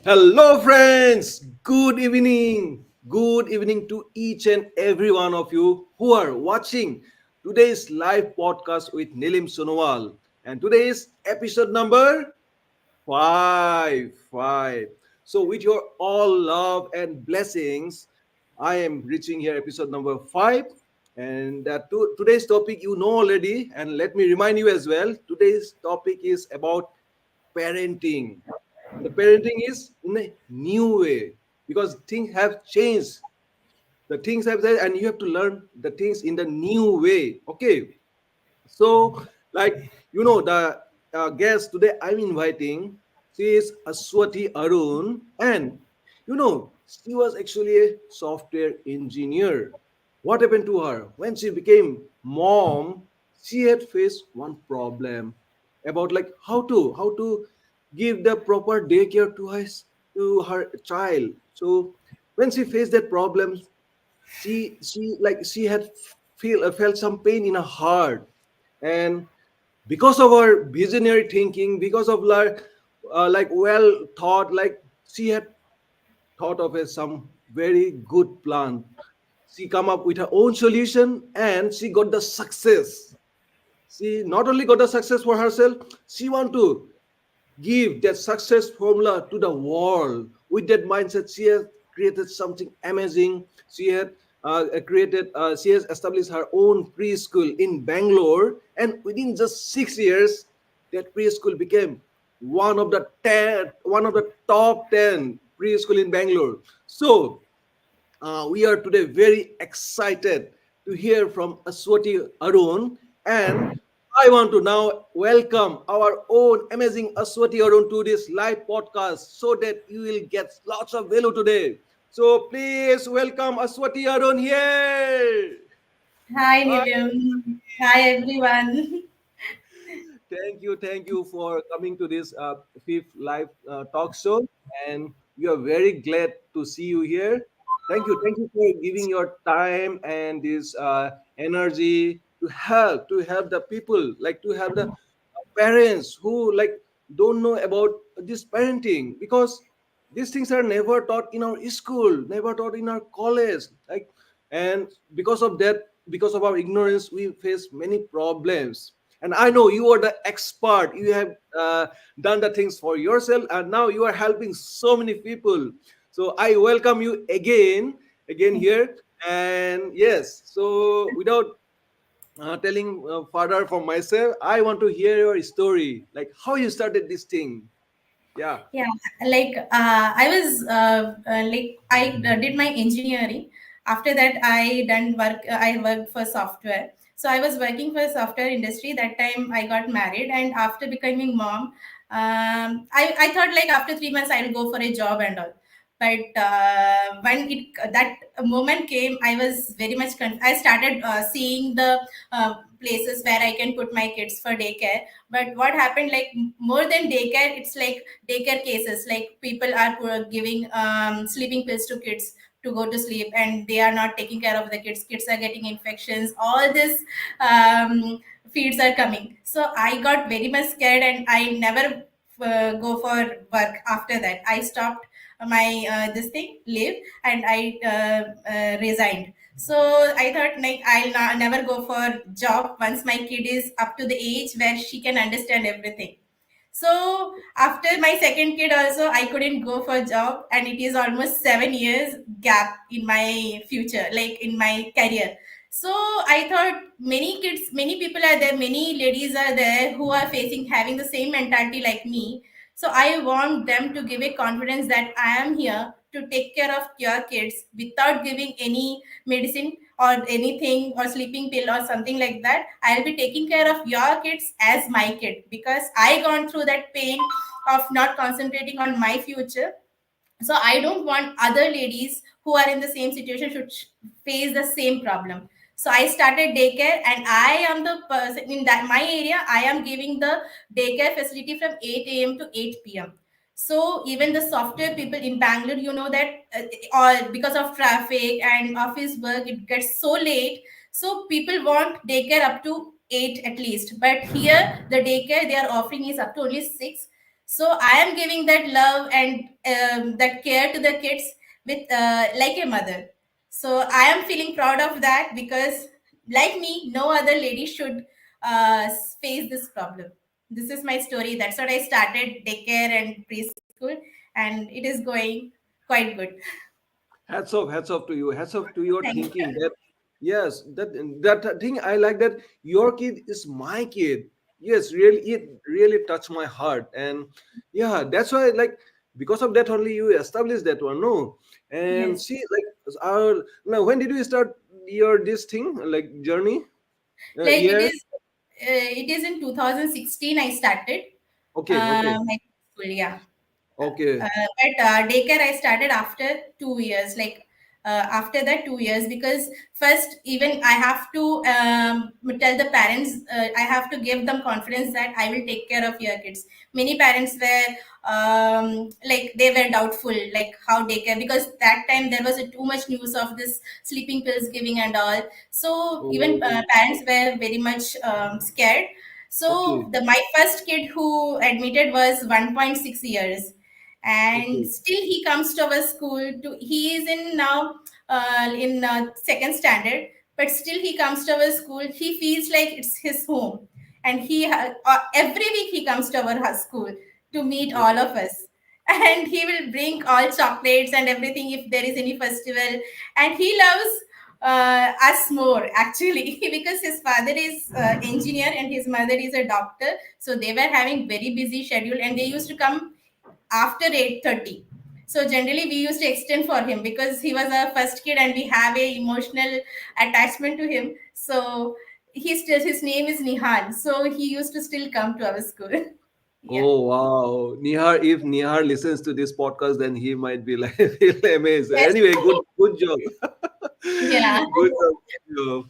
Hello, friends. Good evening. Good evening to each and every one of you who are watching today's live podcast with Nilim Sonowal. And today's episode number five. So, with your all love and blessings, I am reaching here episode number five. And today's topic you know already. And let me remind you as well. Today's topic is about parenting. The parenting is in a new way because things have changed. The things have changed, and you have to learn the things in the new way. Okay, so the guest today I'm inviting, she is Aswathy Arun, and she was actually a software engineer. What happened to her when she became mom? She had faced one problem about like how to give the proper daycare to her child. So when she faced that problem, she had felt some pain in her heart, and because of her visionary thinking, because of like well thought, like she had thought of some very good plan. She come up with her own solution and she got the success. She not only got the success for herself, she want to give that success formula to the world. With that mindset, she has created something amazing. She has established her own preschool in Bangalore, and within just 6 years, that preschool became one of the top 10 preschool in Bangalore. So we are today very excited to hear from Aswati Arun, and I want to now welcome our own amazing Aswati Arun to this live podcast so that you will get lots of value today. So please welcome Aswati Arun here. Hi Hi. Nilim. Hi everyone. Thank you for coming to this fifth live talk show, and we are very glad to see you here. Thank you for giving your time and this energy to help the people, like to help the parents who like don't know about this parenting, because these things are never taught in our school, never taught in our college, like, and because of that, because of our ignorance, we face many problems. And I know you are the expert. You have done the things for yourself, and now you are helping so many people. So I welcome you again here. And yes, so without telling further from myself, I want to hear your story, like how you started this thing. Yeah. Yeah, I was I did my engineering. After that, I done work. I worked for software. So I was working for software industry. That time I got married, and after becoming mom, I thought like after 3 months I'll go for a job and all. But when it that moment came, I was very much. I started seeing the places where I can put my kids for daycare. But what happened, like more than daycare, it's like daycare cases, like people are giving sleeping pills to kids to go to sleep, and they are not taking care of the kids are getting infections, all this feeds are coming. So I got very much scared, and I never go for work. After that I stopped my this thing leave, and I resigned. So I thought like never go for job once my kid is up to the age where she can understand everything. So after my second kid also, I couldn't go for job, and it is almost 7 years gap in my future, like in my career. So I thought many kids, many people are there, many ladies are there who are facing having the same mentality like me. So I want them to give a confidence that I am here to take care of your kids without giving any medicine or anything or sleeping pill or something like that. I'll be taking care of your kids as my kid, because I gone through that pain of not concentrating on my future. So I don't want other ladies who are in the same situation should face the same problem. So I started daycare, and I am the person in that my area. I am giving the daycare facility from 8 a.m. to 8 p.m. So even the software people in Bangalore, you know that or because of traffic and office work, it gets so late. So people want daycare up to 8 at least, but here the daycare they are offering is up to only 6. So I am giving that love and that care to the kids with like a mother. So I am feeling proud of that because, like me, no other lady should face this problem. This is my story. That's what I started daycare and preschool, and it is going quite good. Hats off to you. Hats off to your Thank thinking. you. That yes, that thing I like, that your kid is my kid. Yes, really, it really touched my heart, and yeah, that's why, like, because of that only you established that one. No, and Yes. see, like, our now, when did you start your this thing, like, journey? Like Year? it is in 2016 I started Okay, okay, my school. Yeah. okay, But daycare I started after 2 years. Like after that 2 years, because first even I have to tell the parents. I have to give them confidence that I will take care of your kids. Many parents were like they were doubtful, like how daycare, because that time there was a too much news of this sleeping pills giving and all. So even oh, parents were very much scared. okay, So the my first kid who admitted was 1.6 years, and okay, still he comes to our school. To he is in now in second standard, but still he comes to our school. He feels like it's his home, and every week he comes to our school to meet all of us. And he will bring all chocolates and everything if there is any festival, and he loves us more actually because his father is engineer and his mother is a doctor, so they were having very busy schedule and they used to come after 8:30. So generally we used to extend for him because he was our first kid and we have a emotional attachment to him. So his name is Nihan, so he used to still come to our school. Yeah. oh wow, Nihar. If Nihar listens to this podcast, then he might be like feel amazed. Yes. Anyway, good job, Yeah. good job.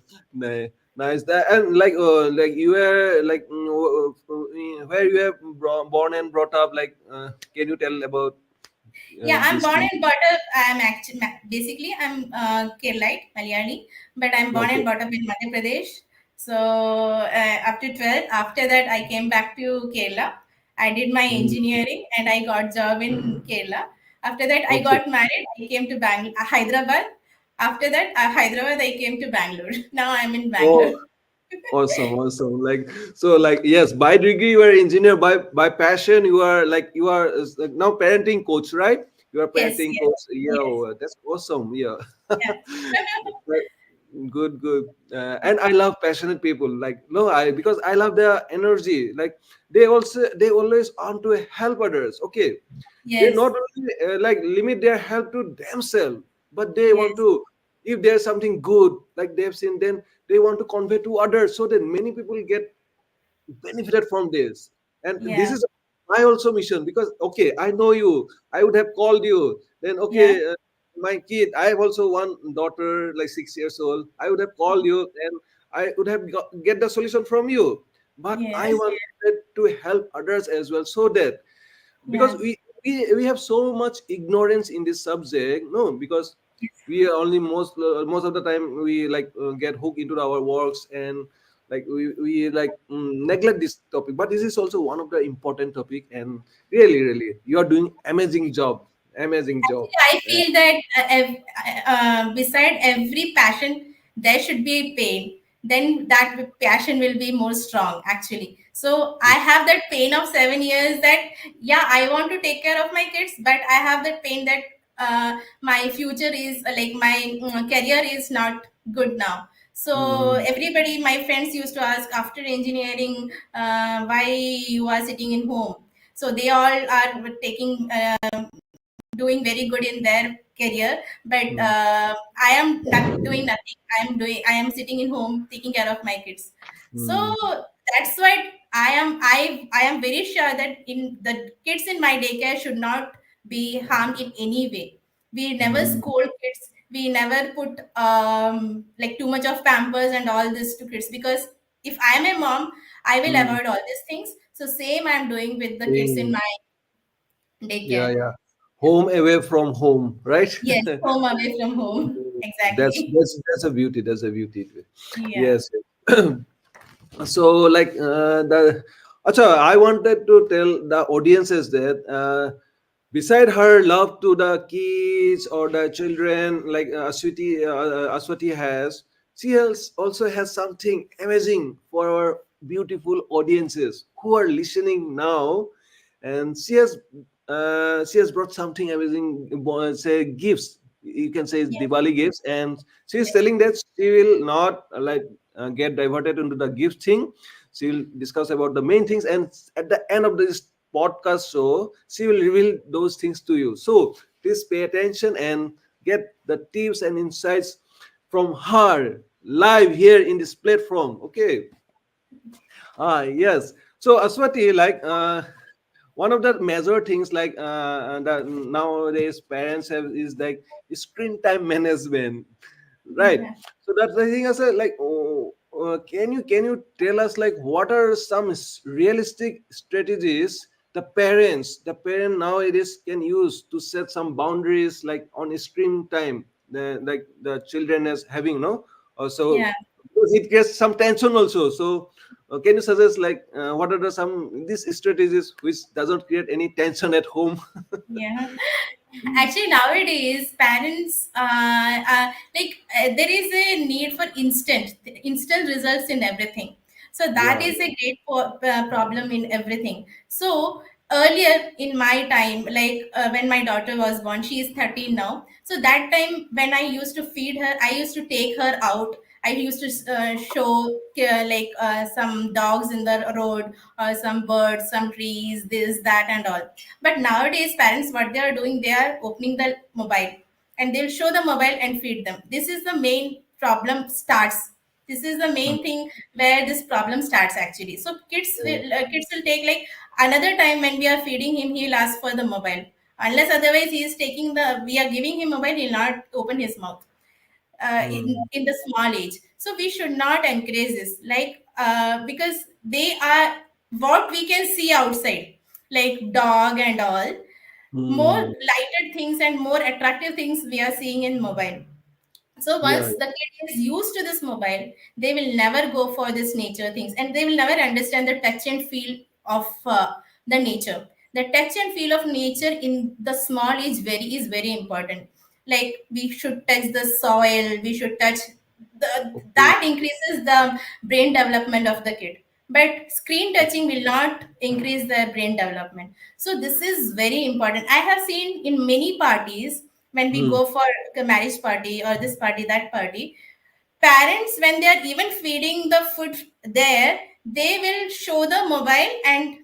Nice. That, and like you were like where you have born and brought up. Like, can you tell about Yeah, I'm this born thing? and brought up. I'm actually basically I'm Keralite, Malayali, but I'm born and Okay. brought up in Madhya Pradesh. So up to 12, after that I came back to Kerala. I did my Mm, engineering and I got job in Kerala. After that I okay. got married. I came to Hyderabad. After that Hyderabad I came to Bangalore. Now I'm in Oh, Bangalore. awesome, awesome. Like, so, like, yes, by degree you are engineer, by passion you are, like, you are like, now parenting coach, right? You are Yes, parenting yes, coach. Yeah, yes. oh, that's awesome. Yeah. Yeah. But good, good. And I love passionate people. Like, no, I because I love their energy. Like, they always want to help others. Okay, they Yes, not only like limit their help to themselves, but they want yes, to, if there's something good like they've seen, then they want to convey to others so that many people get benefited from this. And this yeah, is my also mission, because okay, I know you, I would have called you, then yeah, okay, my kid, I have also one daughter like 6 years old, I would have called you and I would have get the solution from you. But I yes, wanted to help others as well, so that, because yeah. we have so much ignorance in this subject, no, because we are only most of the time we like get hooked into our works, and like we like neglect this topic, but this is also one of the important topic, and really you are doing amazing job, amazing job. Actually, I feel that beside every passion, there should be a pain. Then that passion will be more strong, actually. So I have that pain of 7 years that, yeah, I want to take care of my kids, but I have that pain that my future is like my career is not good now. So Mm, everybody, my friends used to ask after engineering, why you are sitting in home. So they all are taking doing very good in their career, but mm, I am not doing nothing. I am sitting in home taking care of my kids. So mm, that's why I am very sure that in the kids in my daycare should not be harmed in any way. We never mm, scold kids. We never put like too much of pampers and all this to kids, because if I am a mom, I will mm. avoid all these things. So same I am doing with the kids in Same. my Yeah, daycare. yeah. Home away from home, right? Yes, home away from home. that's Exactly. that's that's a beauty, that's a beauty. Yeah. Yes. So, like, the Acha, I wanted to tell the audiences that beside her love to the kids or the children, like Aswati has, she also has something amazing for our beautiful audiences who are listening now, and she has brought something amazing. Say gifts. You can say it's Yes, Diwali gifts, and she's yes, telling that she will not get diverted into the gift thing. She will discuss about the main things, and at the end of this podcast show, she will reveal those things to you. So please pay attention and get the tips and insights from her live here in this platform. Okay. Yes. So Aswati, like one of the major things like that nowadays parents have is like screen time management, right? yeah, So that's the thing. I said, like, oh, can you tell us like what are some realistic strategies the parent nowadays can use to set some boundaries like on screen time, like the children is having, no? So yeah. because it gets some tension also. So can you suggest like what are some these strategies which doesn't create any tension at home? Yeah. Actually, nowadays, parents there is a need for instant results in everything. So that Yeah. is a great problem in everything. So earlier in my time, when my daughter was born, she is 13 now. So that time when I used to feed her, I used to take her out. I used to show some dogs in the road, or some birds, some trees, this, that, and all. But nowadays, parents, what they are doing, they are opening the mobile and they'll show the mobile and feed them. This is the main problem starts. This is the Hmm. main thing where this problem starts actually. So Yeah. kids will take like another time when we are feeding him, he'll ask for the mobile. Unless otherwise he is taking we are giving him mobile, he'll not open his mouth Hmm. in the small age. So we should not encourage this, because they are what we can see outside, like dog and all, more Hmm. lighted things and more attractive things we are seeing in mobile. So Yeah. once the kid is used to this mobile, they will never go for this nature things, and they will never understand the touch and feel of the nature. The touch and feel of nature in the small is very important. Like we should touch the soil, we should touch Okay. that increases the brain development of the kid. But screen touching will not increase their brain development. So this is very important. I have seen in many parties when we Hmm. go for a marriage party or this party, that party, parents, when they are even feeding the food there, they will show the mobile and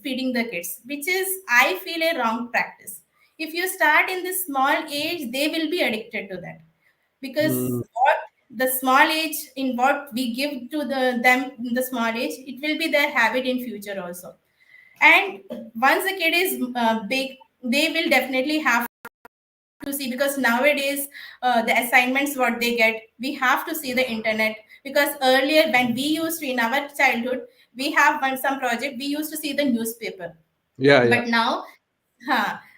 feeding the kids, which is, I feel, a wrong practice. If you start in this small age, they will be addicted to that, because Hmm. what the small age in what we give to them in the small age, it will be their habit in future also. And once the kid is big, they will definitely have to see, because nowadays the assignments what they get, we have to see the internet. Because earlier when we used to, in our childhood, we have one some project, we used to see the newspaper. Yeah. Yeah. But now,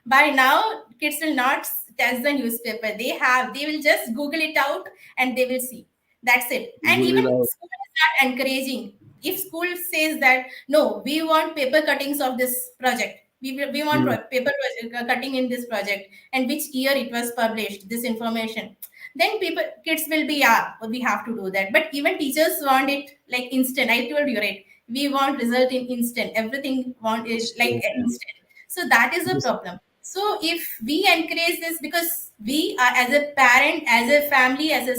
by now, kids will not test the newspaper. They will just Google it out and they will see. That's it. And Google even it out. school is not encouraging. If school says that, no, we want paper cuttings of this project. We want Hmm. cutting in this project and which year it was published, this information. Then kids will be, yeah, we have to do that. But even teachers want it like instant. I told you, right? We want result in instant. Everything want it like instant. So that is a Yes. problem. So if we encourage this, because we are, as a parent, as a family, as a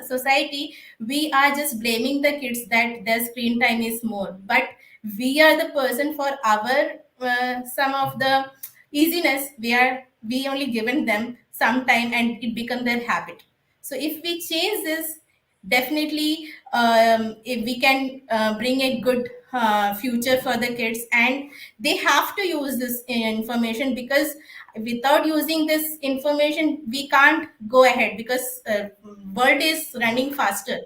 society, we are just blaming the kids that their screen time is more. But we are the person for our some of the easiness. We only given them some time and it become their habit. So if we change this, definitely if we can bring a good future for the kids, and they have to use this information, because without using this information we can't go ahead, because world is running faster.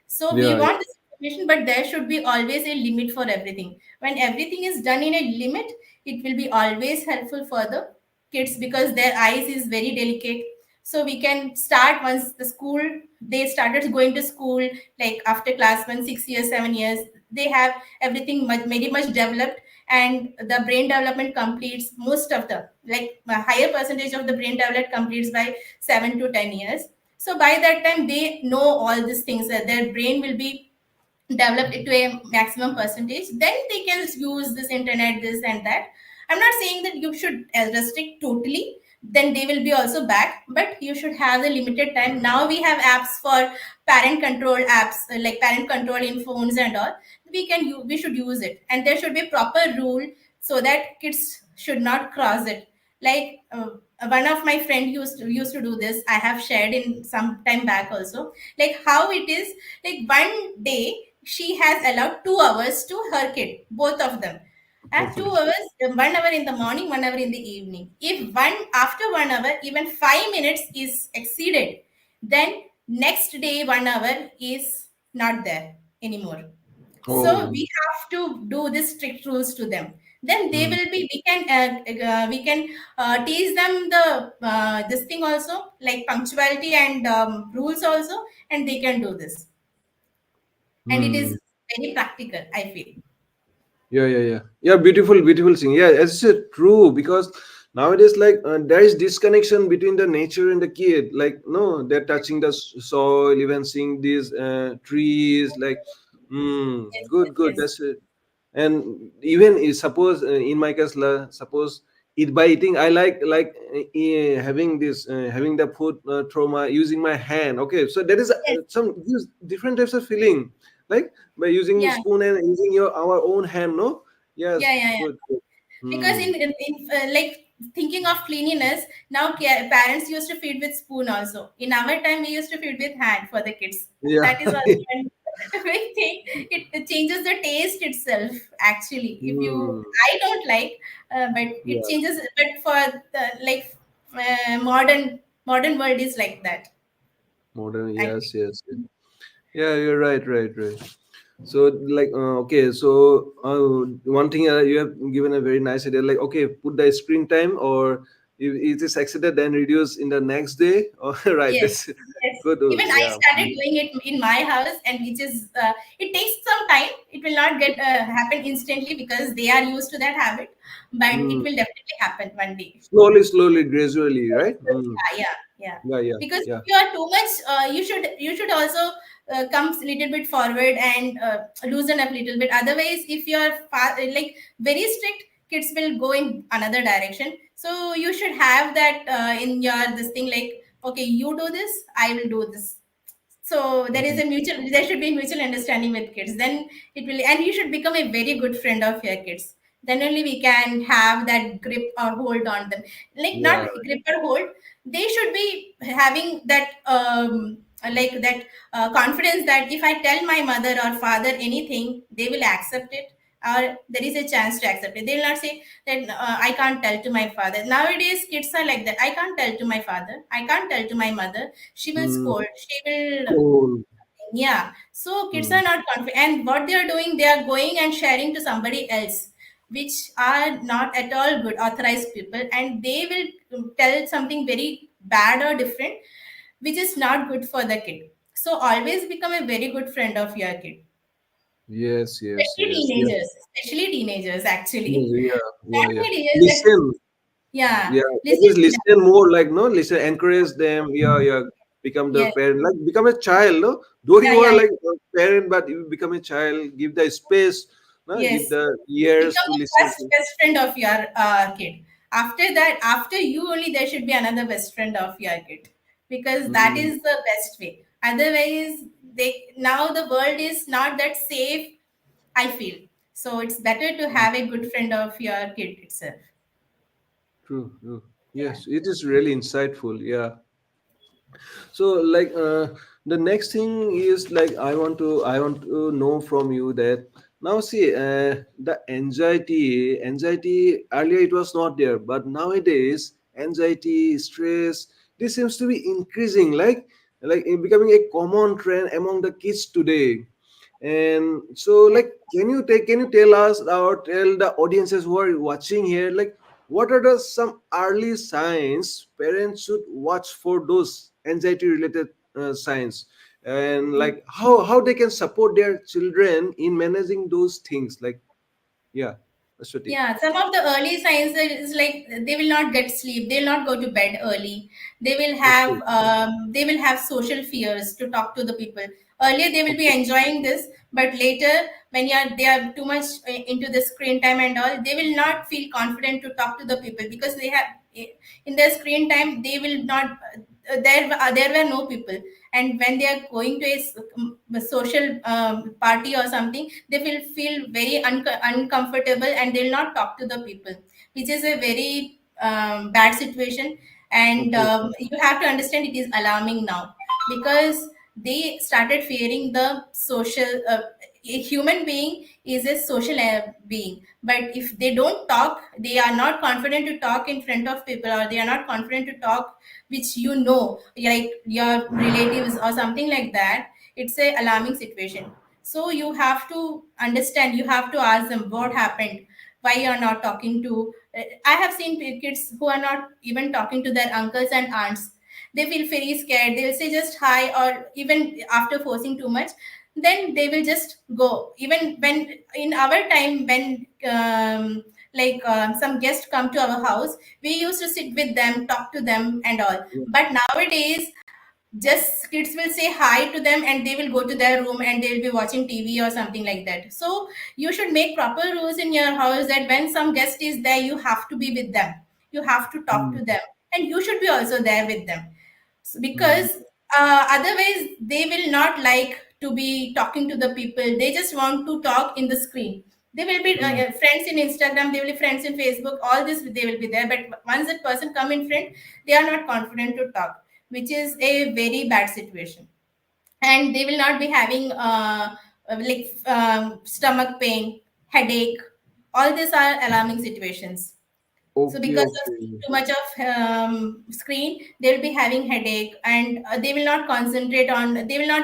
So we Yeah. Yeah. want this information, but there should be always a limit for everything. When everything is done in a limit, it will be always helpful for the kids, because their eyes is very delicate. So we can start once the school, they started going to school, like after class 1, 6 years, 7 years, they have everything very much developed, and the brain development completes most of the, like, a higher percentage of the brain development completes by 7 to 10 years. So by that time they know all these things, that their brain will be developed it to a maximum percentage, then they can use this internet, this and that. I'm not saying that you should restrict totally, then they will be also back, but you should have the limited time. Now we have apps for parent control apps, like parent control in phones and all. We should use it, and there should be a proper rule so that kids should not cross it. Like, one of my friend used to do this. I have shared in some time back also, like how it is. Like, one day she has allowed 2 hours to her kid, both of them. And Okay. 2 hours, 1 hour in the morning, 1 hour in the evening. If one after 1 hour, even 5 minutes is exceeded, then next day 1 hour is not there anymore. So Oh. we have to do these strict rules to them. Then they Mm. will be. We can teach them the this thing also, like punctuality and rules also, and they can do this. And it Mm. is very practical, I feel. Yeah, yeah, yeah, yeah. Beautiful, beautiful thing. Yeah, it's true because nowadays, like, there is disconnection between the nature and the kid. Like, no, they're touching the soil, even seeing these trees. Like, Yes, good, yes, good. yes. That's it. And even suppose in my case, suppose eat by eating, I having this having the food trauma using my hand. Okay, so there is Yes, some different types of feeling, like by using yeah, spoon and using your our own hand, no? Yes, yeah, yeah, yeah. good, good. Because Hmm. like, thinking of cleanliness, now parents used to feed with spoon also. In our time, we used to feed with hand for the kids. Yeah. That is also one big thing. It changes the taste itself. Actually, if you, Hmm. I don't like, but it Yeah, changes. But for the, like, modern world is like that. modern. I Yes, yes, yes. Yeah, you're right, right, right. So, like, okay, so one thing, you have given a very nice idea, like, okay, put the screen time, or if it is accepted, then reduce in the next day. All right, Yes, that's yes. good. Even I Yeah. started doing it in my house, and which is, it takes some time. It will not get happen instantly because they are used to that habit, but it Mm. will definitely happen one day. Slowly, slowly, gradually, right? Mm. Yeah, yeah, yeah. Yeah, yeah, Because if yeah. you are too much, you should also come a little bit forward and loosen up a little bit. Otherwise, if you are like very strict, kids will go in another direction. So you should have that in your this thing, like, okay, you do this, I will do this. So there should be mutual understanding with kids. Then it will, and you should become a very good friend of your kids. Then only we can have that grip or hold on them. Like, Yeah. not grip or hold. They should be having that like that confidence that if I tell my mother or father anything, they will accept it, or there is a chance to accept it. They will not say that I can't tell to my father. Nowadays, kids are like that. I can't tell to my father. I can't tell to my mother. She will Mm. scold. She will, Cool. yeah. So kids Mm. are not confident, and what they are doing, they are going and sharing to somebody else, which are not at all good authorized people, and they will tell something very bad or different, which is not good for the kid. So always become a very good friend of your kid, Yes, yes, especially yes, yeah. teenagers, especially teenagers. Actually, Yeah, not yeah, yeah. only teenagers, but Listen. yeah, Yeah, listen always to them. listen more, like, no, listen, encourage them. Yeah, yeah. Become the Yes, parent, like become a child, no? Though yeah, you are yeah, like a parent, but you become a child, give the space, no? Give yes. the ears Become to the listen first to. best friend of your kid. After that, after you only, there should be another best friend of your kid, because that Mm, is the best way. Otherwise, they, now the world is not that safe, I feel. So it's better to have a good friend of your kid itself. true, true. Yeah. Yes, it is really insightful. Yeah. So, like, the next thing is, like, I want to know from you that now, see, the anxiety earlier it was not there, but nowadays anxiety, stress, this seems to be increasing, like it becoming a common trend among the kids today. And so, Yes. like, can you tell us, or tell the audiences who are watching here, like, what are the some early signs parents should watch for those anxiety related signs? and like how they can support their children in managing those things, like, yeah, Ashwati. Yeah, some of the early signs is like they will not get sleep. They will not go to bed early. Okay. They will have social fears to talk to the people. Earlier they will be Okay. enjoying this, but later when they are too much into the screen time and all, they will not feel confident to talk to the people because they have in their screen time they will not there were no people, and when they are going to a social party or something, they will feel very uncomfortable and they will not talk to the people, which is a very bad situation. And Okay. you have to understand it is alarming now because they started fearing the social a human being is a social being, but if they don't talk, they are not confident to talk in front of people, or they are not confident to talk which like your relatives or something like that. It's a alarming situation. So you have to understand, you have to ask them what happened, why you are not talking to I have seen kids who are not even talking to their uncles and aunts. They feel very scared, they'll say just hi, or even after forcing too much, then they will just go. Even when in our time, when some guests come to our house, we used to sit with them, talk to them and all. Yeah. But nowadays, just kids will say hi to them and they will go to their room and they will be watching TV or something like that. So you should make proper rules in your house that when some guest is there, you have to be with them, you have to talk Mm, to them, and you should be also there with them. mm, Because otherwise they will not like to be talking to the people, they just want to talk in the screen. They will be mm. friends in Instagram, they will be friends in Facebook, all this they will be there, but once that person come in front, they are not confident to talk, which is a very bad situation. And they will not be having stomach pain, headache. All these are alarming situations. So Okay, because of okay. too much of screen, they will be having headache, and they will not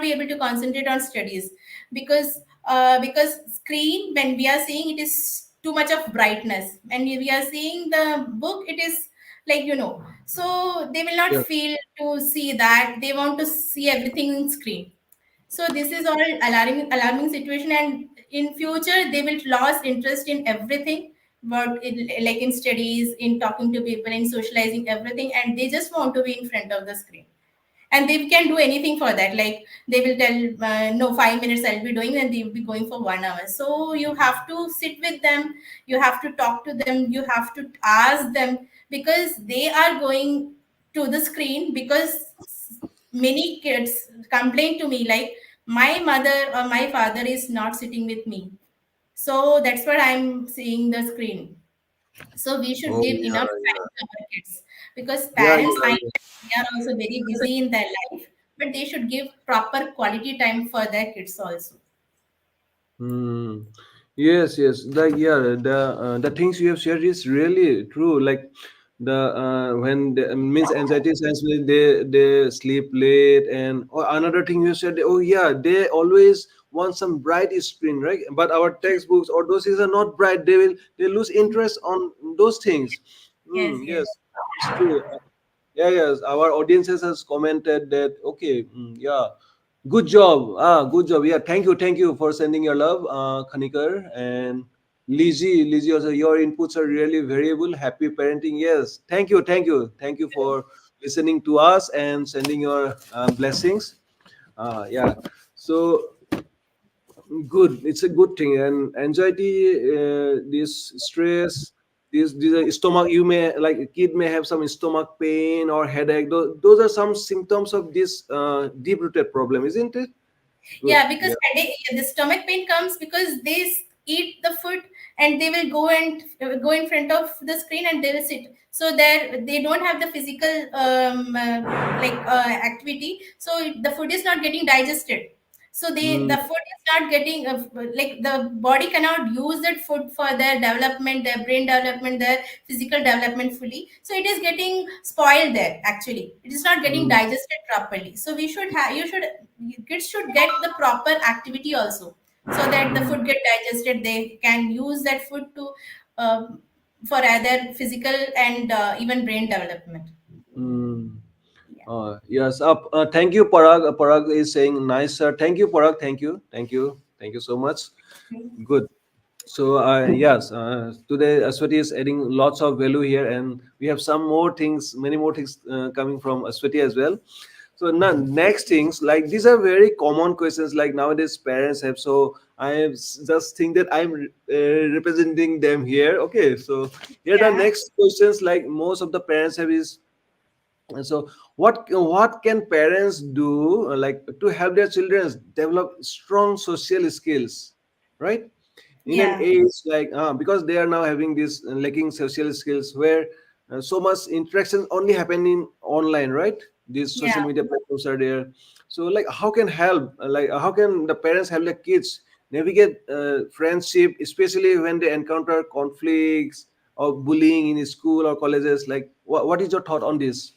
be able to concentrate on studies, because screen, when we are seeing, it is too much of brightness, and we are seeing the book, it is so they will not Yeah. feel to see that, they want to see everything in screen. So this is all alarming situation, and in future they will lose interest in everything, like in studies, in talking to people, in socializing, everything, and they just want to be in front of the screen. And they can do anything for that, like they will tell, no, 5 minutes I'll be doing, and they will be going for 1 hour. So you have to sit with them, you have to talk to them, you have to ask them, because they are going to the screen. Because many kids complain to me like, my mother or my father is not sitting with me, so that's what I'm seeing the screen. So we should Oh give enough yeah, time to our kids, because yeah, parents, yeah, I yeah. they are also very busy in their life, but they should give proper quality time for their kids also. Hmm. Yes, yes. The things you have shared is really true. Like the when the, means anxiety signs when they sleep late, and or another thing you said. Oh yeah, they always want some bright screen, right? But our textbooks or those things are not bright. They lose interest on those things. Yes, Mm, yes. yes, it's true. Yeah, yes. Our audiences has commented that. Okay, yeah, good job. Good job. Yeah, thank you for sending your love, Khanikar and Lizzie also. Your inputs are really variable. Happy parenting. Yes, thank you for listening to us and sending your blessings. Yeah. So good, it's a good thing. And anxiety, this stress, this stomach, you may like a kid may have some stomach pain or headache. Those are some symptoms of this deep rooted problem, isn't it? Good. Yeah, because Yeah. headache, the stomach pain comes because they eat the food, and they will go and go in front of the screen and they will sit. So there they don't have the physical activity. So the food is not getting digested. So Mm, the food is not getting like the body cannot use that food for their development, their brain development, their physical development fully. So it is getting spoiled there. Actually, it is not getting mm, digested properly. So we should have you should kids should get the proper activity also, so that the mm, food get digested, they can use that food to um, for either physical and even brain development. mm. Yes. Thank you, Parag. Parag is saying nice, sir. Thank you, Parag. Thank you. Thank you. Thank you so much. Good. So yes, today Aswati is adding lots of value here, and we have some more things, many more things coming from Aswati as well. So now, next things like these are very common questions like nowadays parents have. So just think that I'm representing them here. Okay, so here the Yeah, next questions like most of the parents have is, and so what can parents do like to help their children develop strong social skills, right? In an yeah, age like because they are now having this lacking social skills where so much interaction only happen in online, right? These social yeah. media platforms are there. So like how can help like how can the parents help their kids navigate friendship, especially when they encounter conflicts or bullying in school or colleges? Like what is your thought on this?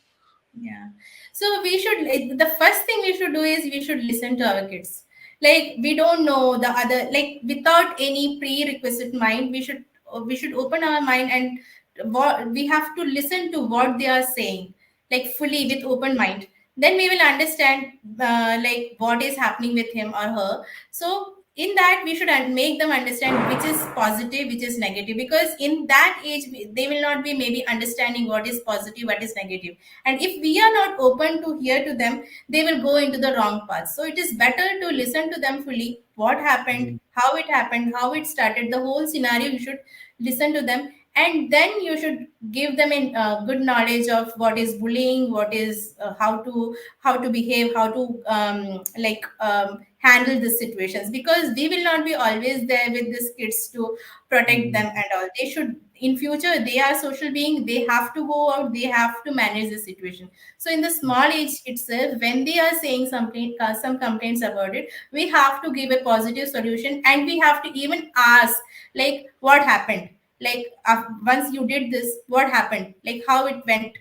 Yeah. So we should, the first thing we should do is we should listen to our kids. Like we don't know the other, like without any prerequisite mind, we should open our mind, and what we have to listen to what they are saying, like fully with open mind. Then we will understand like what is happening with him or her. So in that we should make them understand which is positive, which is negative, because in that age they will not be maybe understanding what is positive, what is negative. And if we are not open to hear to them, they will go into the wrong path. So it is better to listen to them fully, what happened, Mm, how it happened, how it started, the whole scenario. You should listen to them, and then you should give them a good knowledge of what is bullying, what is how to behave, how to handle the situations, because we will not be always there with these kids to protect mm, them and all. They should, in future they are social being, they have to go out, they have to manage the situation. So in the small age itself, when they are saying something, some complaints about it, we have to give a positive solution, and we have to even ask, like what happened, like once you did this, what happened, like how it went.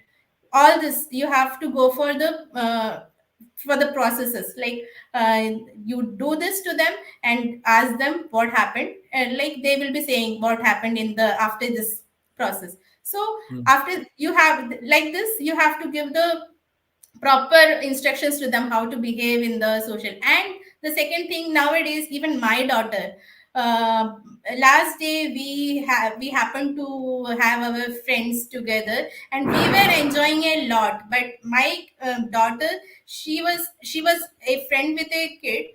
All this you have to go for the processes, like uh, you do this to them and ask them what happened, and like they will be saying what happened in the after this process. So mm, after you have like this, you have to give the proper instructions to them how to behave in the social. And the second thing, nowadays even my daughter, uh, last day we happened to have our friends together, and we were enjoying a lot. But my daughter, she was a friend with a kid,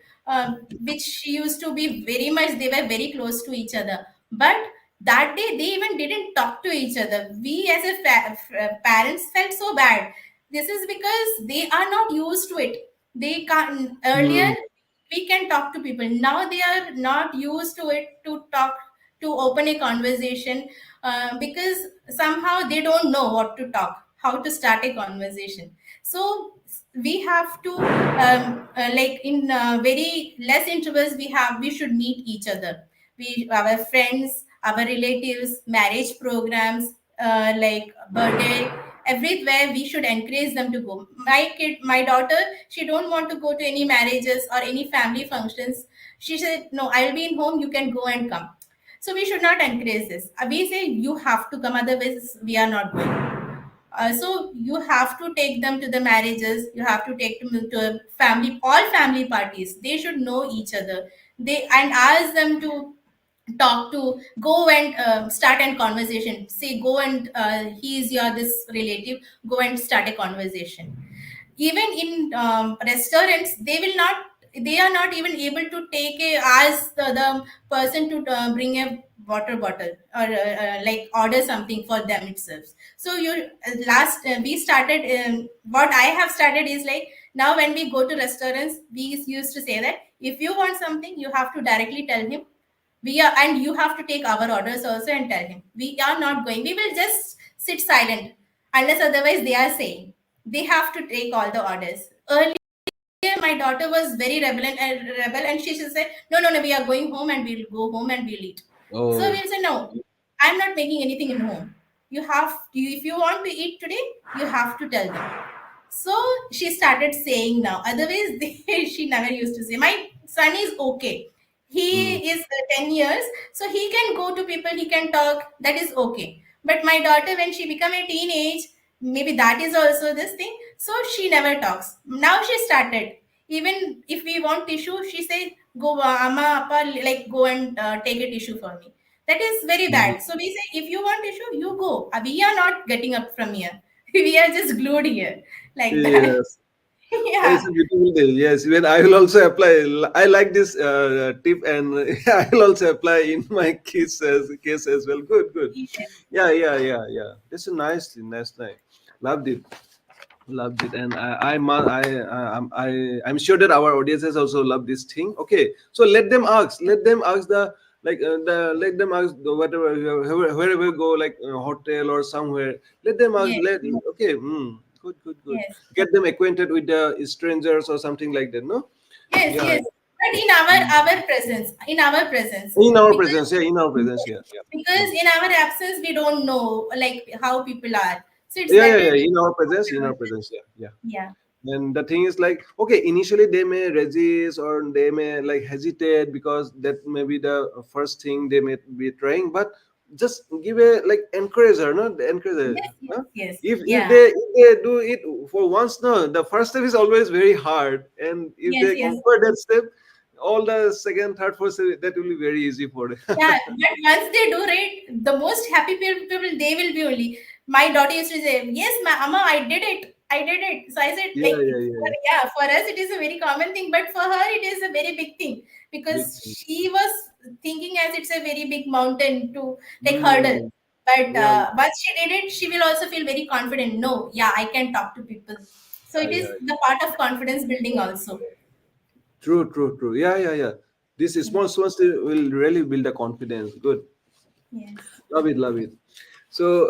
which she used to be very much, they were very close to each other. But that day they even didn't talk to each other. We as a parents felt so bad. This is because they are not used to it. They can't, earlier mm, we can talk to people, now they are not used to it, to talk, to open a conversation, because somehow they don't know what to talk, how to start a conversation. So we have to like in very less intervals, we should meet each other. We, our friends, our relatives, marriage programs, like birthday, everywhere we should encourage them to go. My daughter, she don't want to go to any marriages or any family functions. She said, no, I'll be in home, you can go and come. So we should not encourage this. We say you have to come, otherwise we are not going. So you have to take them to the marriages, you have to take them to family, all family parties. They should know each other. They, and ask them to talk to, go and start a conversation. Say, go and he is your this relative, go and start a conversation. Even in restaurants, they are not even able to take a, ask the person to bring a water bottle, or like order something for them itself. So you last we started, what I have started is like, now when we go to restaurants, we used to say that if you want something, you have to directly tell him. We are, and you have to take our orders also and tell him we are not going, we will just sit silent, unless otherwise they are saying they have to take all the orders. Earlier my daughter was very rebel, and she said, no, no, no, we are going home, and we'll go home and we'll eat. So oh, we'll say, no, I'm not making anything in home. You have to, if you want to eat today, you have to tell them. So she started saying now. Otherwise, she never used to say. My son is okay. mm, He is 10 years, so he can go to people, he can talk. That is okay. But my daughter, when she become a teenage, maybe that is also this thing. So she never talks. Now she started. Even if we want tissue, she say, "Go, ama, appa, like go and take a tissue for me." That is very Mhm. bad. So we say, if you want tissue, you go. We are not getting up from here. We are just glued here, like that. Yes. It's Yeah. a beautiful day. Yes, even I will also apply. I like this tip, and I will also apply in my case as well. Good, good. Yes. Yeah, yeah, yeah, yeah. This is nice, nice, nice. Loved it, loved it, and I'm sure that our audiences also love this thing. Okay, so let them ask let them ask whatever wherever we go, like a hotel or somewhere. Let them ask. Yes. Okay, good, good, good. Yes. Get them acquainted with the strangers or something like that. No, Yes. yeah, Yes. But in our presence, in our because presence, yeah, in our presence, yeah, yeah. because Mm. in our absence we don't know like how people are. So it's Yeah, yeah, better yeah. we In our don't. presence, yeah, yeah. Yeah. And the thing is like, okay, initially they may resist or they may like hesitate because that may be the first thing they may be trying, but just give a like encourager, no? The encourager, Yes. Yes. no? Yes. If Yeah. they do it for once, no, the first step is always very hard, and if Yes. they Yes. conquer that step, all the second, third, fourth step, that will be very easy for them. Yeah, but once they do it, the most happy people they will be only. My daughter used to say, "Yes, mama, I did it. I did it." So I said, Yeah, like, yeah, yeah, yeah. yeah, for us it is a very common thing, but for her it is a very big thing because Big thing. she was thinking as it's a very big mountain to like hurdle. Hmm. But Yeah, once she did it, she will also feel very confident. No, yeah, I can talk to people. So yeah, it is yeah. the part of confidence building also. True, true, true. Yeah, yeah, yeah. This Yeah. small will really build a confidence. Good. Yes. Love it, love it. So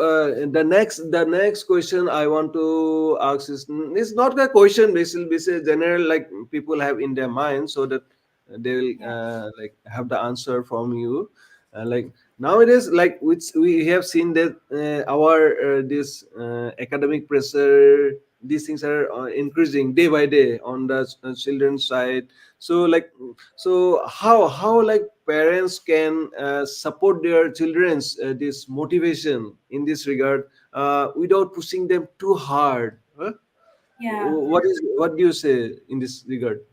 the next question I want to ask is it's not a question. This will be a general like people have in their mind, so that they will Yeah. like have the answer from you. Like nowadays, like which we have seen that our this academic pressure, these things are increasing day by day on the children's side. So like how like parents can support their children's this motivation in this regard without pushing them too hard, huh? Yeah. What do you say in this regard?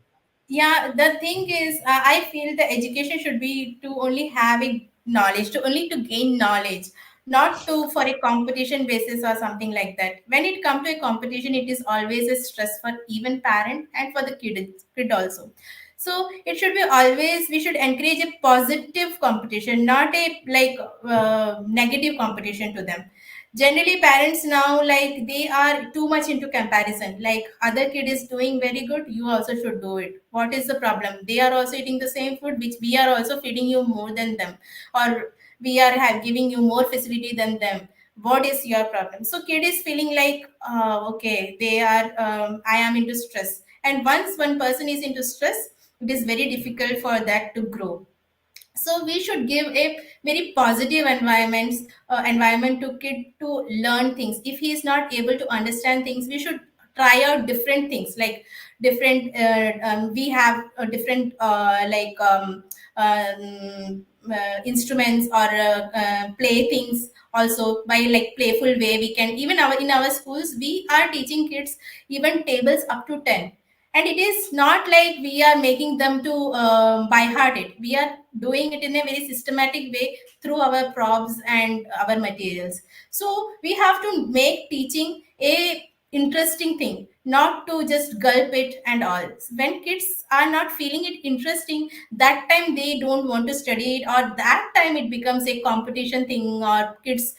Yeah, the thing is, I feel the education should be to only have a knowledge, to only to gain knowledge, not to for a competition basis or something like that. When it comes to a competition, it is always a stress for even parent and for the kid also. So it should be always we should encourage a positive competition, not a like negative competition to them. Generally parents now like they are too much into comparison, like other kid is doing very good, you also should do it. What is the problem? They are also eating the same food which we are also feeding you more than them, or we are giving you more facility than them. What is your problem? So kid is feeling like okay, they are I am into stress, and once one person is into stress, it is very difficult for that to grow. So we should give a very positive environment to kid to learn things. If he is not able to understand things, we should try out different things, like different we have different instruments or play things also. By like playful way we can, even our in our schools we are teaching kids even tables up to 10. And it is not like we are making them to by heart it, we are doing it in a very systematic way through our props and our materials. So we have to make teaching a interesting thing, not to just gulp it and all. When kids are not feeling it interesting, that time they don't want to study it, or that time it becomes a competition thing, or kids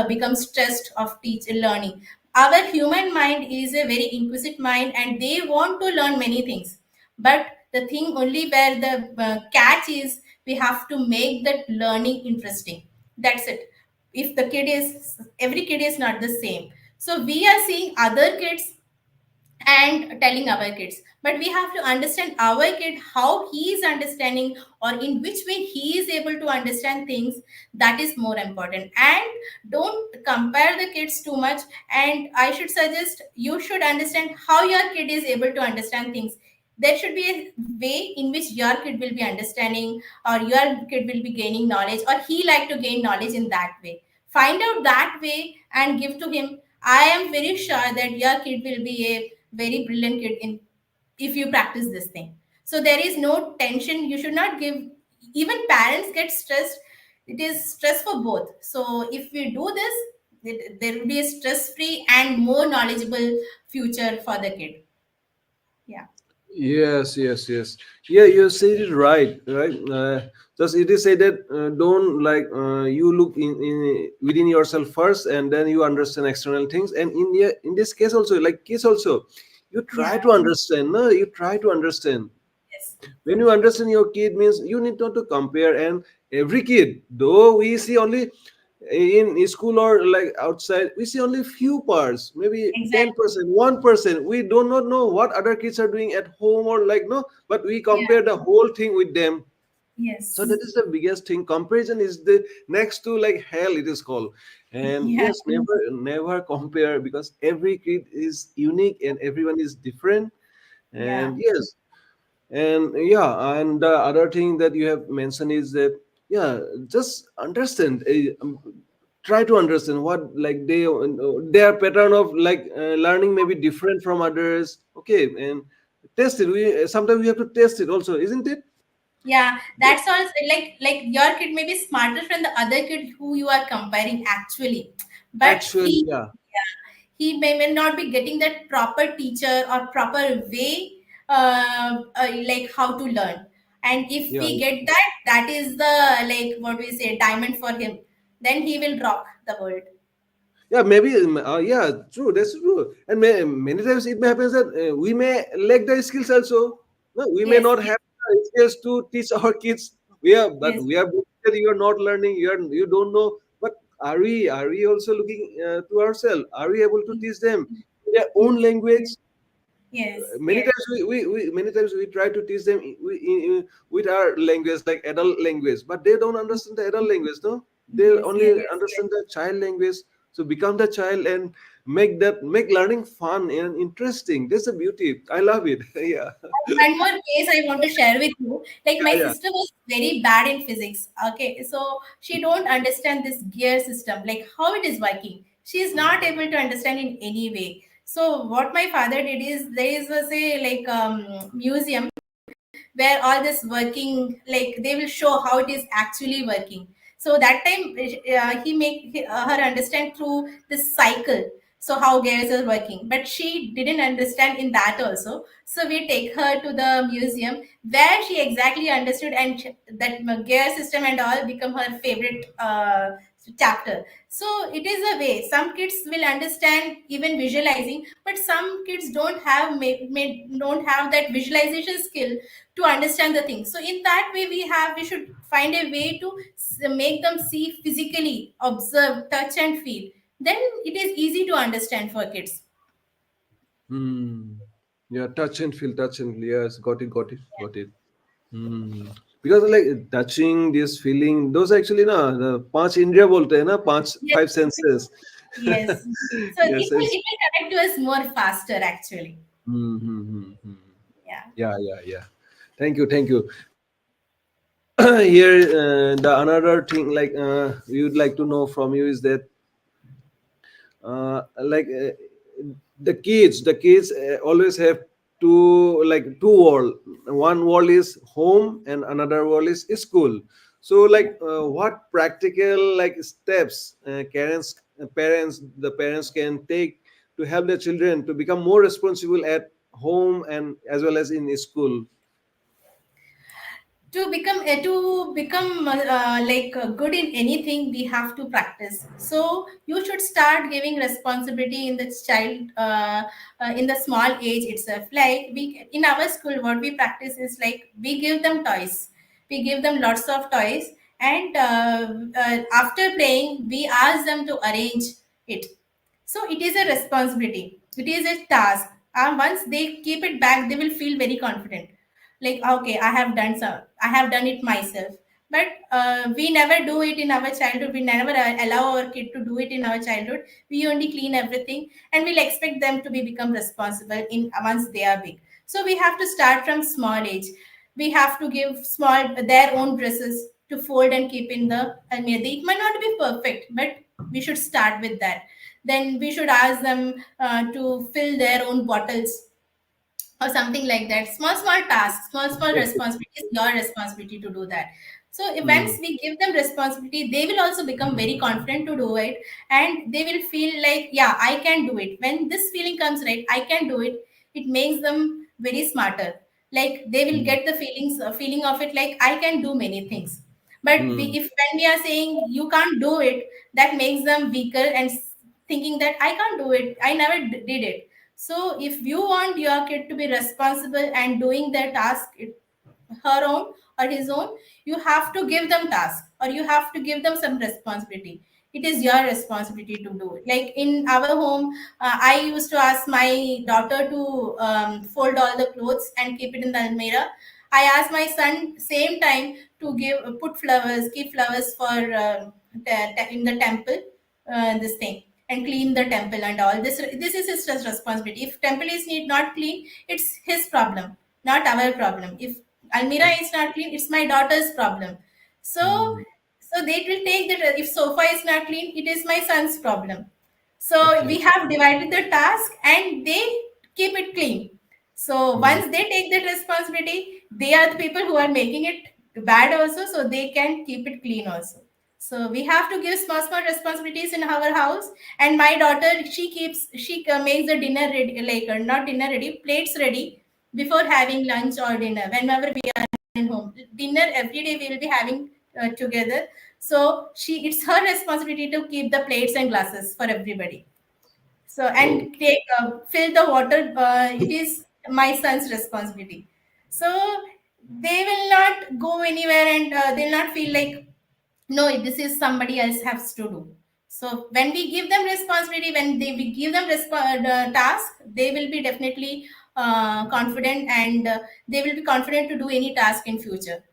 become stressed of teach learning. Our human mind is a very inquisitive mind and they want to learn many things. But the thing only where the catch is, we have to make that learning interesting. That's it. If the kid is, every kid is not the same, so we are seeing other kids and telling our kids, but we have to understand our kid how he is understanding, or in which way he is able to understand things. That is more important. And don't compare the kids too much. And I should suggest you should understand how your kid is able to understand things. There should be a way in which your kid will be understanding, or your kid will be gaining knowledge, or he like to gain knowledge in that way. Find out that way and give to him. I am very sure that your kid will be a very brilliant kid in if you practice this thing. So there is no tension. You should not give, even parents get stressed. It is stress for both. So if we do this, there will be a stress free and more knowledgeable future for the kid. Yeah. Yes, yes, yes. Yeah, you said it right, right. Just it is said that don't like you look in within yourself first, and then you understand external things. And in this case also, like kids also, you try Yeah. to understand. No, you try to understand. Yes. When you understand your kid means you need not to compare. And every kid, though we see only in school or like outside, we see only few parts, maybe Exactly. 10%, 1%. We do not know what other kids are doing at home or like no, but we Yeah. compare the whole thing with them. So Yes. that is the biggest thing. Comparison is the next to like hell, it is called. And Yeah. yes, never compare, because every kid is unique and everyone is different. Yeah. And yes, and yeah, and the other thing that you have mentioned is that yeah, just understand, try to understand what like their pattern of like learning may be different from others, okay, and test it. We sometimes we have to test it also, isn't it? Yeah, that's also like your kid may be smarter than the other kid who you are comparing actually, but Actually, yeah, he may not be getting that proper teacher or proper way, like how to learn. And if yeah, we get that, that is the, like what we say, diamond for him. Then he will rock the world. yeah, maybe yeah, true, that's true. And many times it may happen that we may lack the skills also. No, we may Yes, not have the skills to teach our kids. We are, but yes, we are that you are not learning, you don't know. But are we also looking to ourselves? Are we able to yes, teach them in their own yes, language? yes, Many yes, times we many times we try to teach them with our language, like adult language, but they don't understand the adult language, no, they yes, only yes, yes. understand the child language. So become the child and make learning fun and interesting. That's the beauty. I love it. Yeah. One more case I want to share with you. Like my Yeah, yeah. sister was very bad in physics. Okay, so she don't understand this gear system, like how it is working. She is not able to understand in any way. So what my father did is there is was a like museum where all this working, like they will show how it is actually working. So that time he make her understand through this cycle, so how gears are working, but she didn't understand in that also. So we take her to the museum where she exactly understood, and that gear system and all become her favorite chapter. So it is a way some kids will understand even visualizing, but some kids don't have that visualization skill to understand the thing. So in that way we should find a way to make them see physically, observe, touch and feel. Then it is easy to understand for kids. Hmm. Yeah, touch and feel. Yes, got it, got it. Hmm. Because like touching, this feeling, those actually na the पांच इंद्रिय बोलते हैं ना, पांच Yes, five senses. yes. So Yes, it's it will connect to us more faster actually. hmm, hmm, hmm, hmm. Yeah. Yeah, yeah, yeah. Thank you, thank you. Here, the another thing like we would like to know from you is that like the kids always have two world. One world is home and another world is school. So like what practical like steps parents can take to help their children to become more responsible at home and as well as in school. To become good in anything, we have to practice. So you should start giving responsibility in the child, in the small age itself. Like we in our school, what we practice is like we give them toys, we give them lots of toys, and after playing we ask them to arrange it. So it is a responsibility, it is a task, and once they keep it back they will feel very confident, like okay, I have done it myself. But we never do it in our childhood, we never allow our kid to do it in our childhood. We only clean everything and we'll expect them to be become responsible in once they are big. So we have to start from small age. We have to give small their own dresses to fold and keep in the almirah. It might not be perfect, but we should start with that. then we should ask them to fill their own bottles or something like that. Small small tasks, small small Okay. responsibilities, your responsibility to do that. So once Mm. we give them responsibility, they will also become very confident to do it, and they will feel like, yeah, I can do it. When this feeling comes, right, I can do it, it makes them very smarter. Like they will Mm. get the feeling of it, like I can do many things. But Mm. if when we are saying you can't do it, that makes them weaker and thinking that I can't do it, I never did it. So if you want your kid to be responsible and doing their task her own or his own, you have to give them task, or you have to give them some responsibility. It is your responsibility to do it. Like in our home, I used to ask my daughter to fold all the clothes and keep it in the almirah. I asked my son same time to give put flowers, keep flowers for in the temple, this thing, and clean the temple and all. This is his responsibility. If temple is need not clean, it's his problem, not our problem. If Almira is not clean, it's my daughter's problem. So, Mm. so they will take that. If sofa is not clean, it is my son's problem. So Okay. we have divided the task, and they keep it clean. So Mm. once they take that responsibility, they are the people who are making it bad also. So they can keep it clean also. So we have to give small small responsibilities in our house. And my daughter, she makes the dinner ready, like not dinner ready, plates ready before having lunch or dinner. Whenever we are in home, dinner every day we will be having together. So it's her responsibility to keep the plates and glasses for everybody. So Oh. and take fill the water. It is my son's responsibility. So they will not go anywhere, and they'll not feel like, no, this is somebody else has to do. So when we give them responsibility, when we give them task, they will be definitely confident, and they will be confident to do any task in future.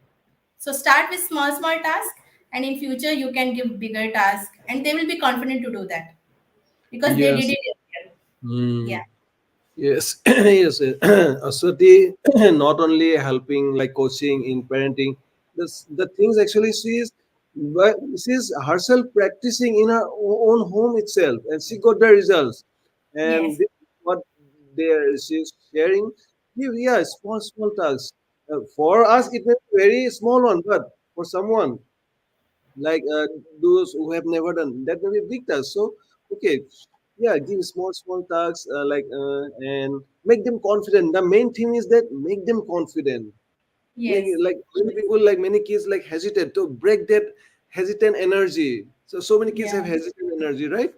So start with small small task, and in future you can give bigger task, and they will be confident to do that because they did Yes. it earlier. Yeah. Mm. Yes, yes. Aswati not only helping like coaching in parenting, the things actually she's herself practicing in her own home itself, and she got the results. And Yes. this is what she's sharing. Yeah, small tasks. For us, it may be very small one, but for someone like those who have never done that may be a big task. So okay, yeah, give small tasks and make them confident. The main thing is that make them confident. Make Yes. like many people, like many kids like hesitate to break that hesitant energy. So many kids Yeah. have hesitant energy, right?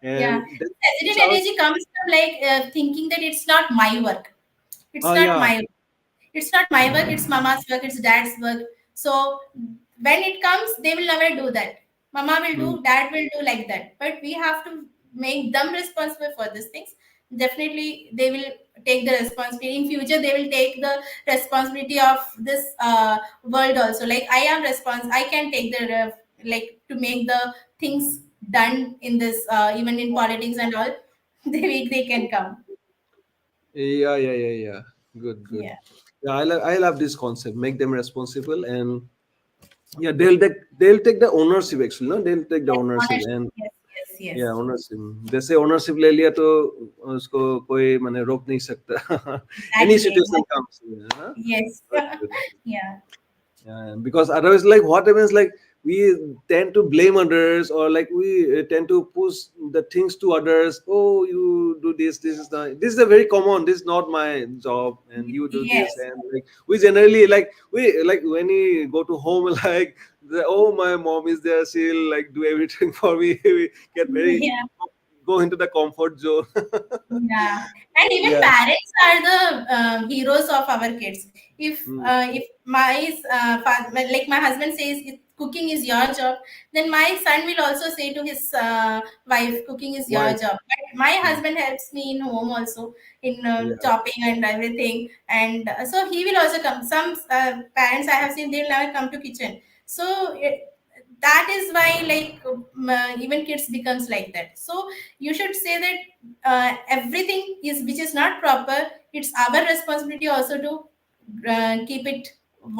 Yeah. And that's Hesitant our energy comes from like thinking that it's not my work. It's not yeah. my work. It's not my work, it's mama's work, it's dad's work. So when it comes, they will never do that. Mama will Mm. do, dad will do, like that. But we have to make them responsible for these things. Definitely they will take the responsibility. In future they will take the responsibility of this world also. Like I am I can take the like to make the things done in this even in politics and all. They can come. Yeah. Good. Yeah. Yeah, I love this concept. Make them responsible, and yeah, they'll take the ownership actually. No, they'll take the Yes, ownership. ownership. And Yes, yes, yes. या ownership जैसे ownership ले लिया तो उसको कोई माने रोक नहीं सकता any Exactly, situation exactly. Comes Yes. Yeah. because otherwise like what happens like we tend to blame others, or like we tend to push the things to others. Oh, you do this is a very common, this is not my job, and you do this. Yes. And like we generally like we like when we go to home like oh, my mom is there, she'll like do everything for me. We get very Yeah. go into the comfort zone. Yeah, and even Yeah. parents are the heroes of our kids. Mm. If like my husband says, if cooking is your job, then my son will also say to his wife, cooking is your Why? job. But my Mm. husband helps me in home also in Yeah. chopping and everything, and so he will also come. Some parents I have seen, they'll never come to kitchen. So that is why like even kids becomes like that. So you should say that everything is which is not proper, it's our responsibility also to keep it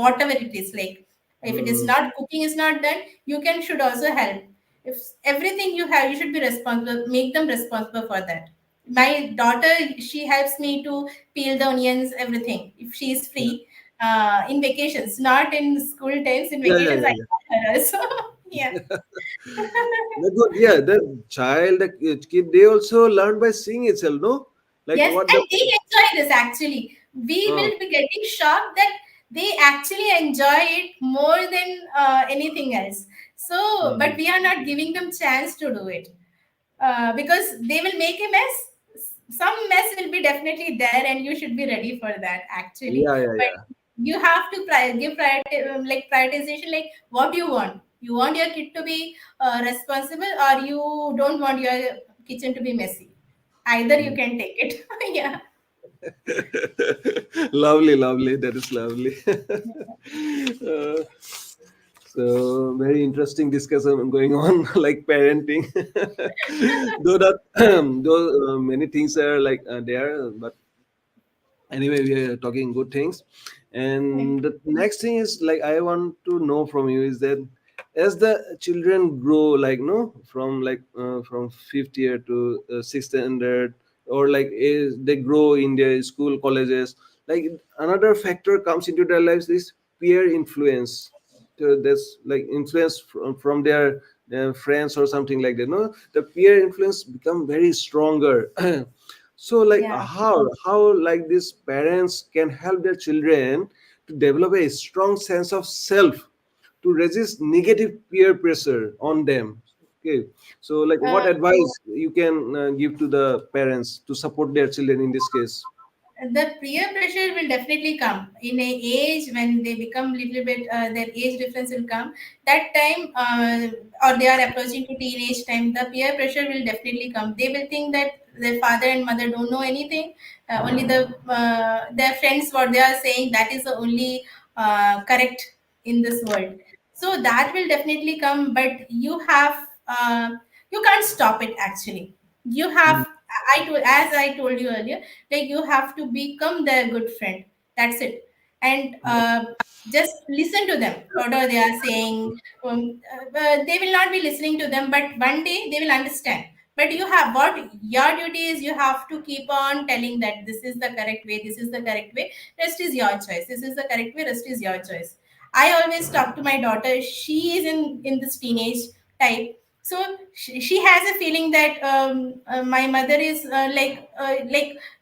whatever it is. Like if it is Mm. not, cooking is not done, you can should also help. If everything you have, you should be responsible, make them responsible for that. My daughter, she helps me to peel the onions, everything, if she is Yeah. free, in vacations, not in school times. In Yeah, yeah, vacations, I yeah, help her also. Yeah. yeah. That's good. Yeah, the child, the kid, they also learn by seeing itself, no? Like Yes, what the. and they enjoy this actually. We Uh, will be getting shocked that they actually enjoy it more than anything else. So, but mhm. we are not giving them chance to do it, because they will make a mess. Some mess will be definitely there, and you should be ready for that actually. Yeah, yeah, But yeah. you have to give priority, like prioritization, like what you want. You want your kid to be responsible, or you don't want your kitchen to be messy. Either you Mm. can take it. Yeah. Lovely, lovely. That is lovely. uh, so very interesting discussion going on, like parenting. Though that though many things are like there, but anyway, we are talking good things. Thank And you. the next thing is like I want to know from you is that as the children grow, like no, from fifth year to sixth standard, or like as they grow in their school colleges, like another factor comes into their lives is peer influence. So that's like influence from their friends or something like that, no, the peer influence become very stronger. So like Yeah. how like these parents can help their children to develop a strong sense of self to resist negative peer pressure on them. Okay, so like what Uh, advice you can give to the parents to support their children in this case? the peer pressure will definitely come in a age when they become little bit, their age difference will come. That time, or they are approaching to teenage time, the peer pressure will definitely come. They will think that their father and mother don't know anything. Only their friends, what they are saying, that is the only correct in this world. So that will definitely come, but you can't stop it actually. You Mm, have, as I told you earlier, like you have to become their good friend. That's it. And just listen to them whatever they are saying. They will not be listening to them, but one day they will understand. But you have, what your duty is, you have to keep on telling that this is the correct way, this is the correct way, rest is your choice, this is the correct way, rest is your choice. I always talk to my daughter. She is in this teenage type. So she has a feeling that my mother is like,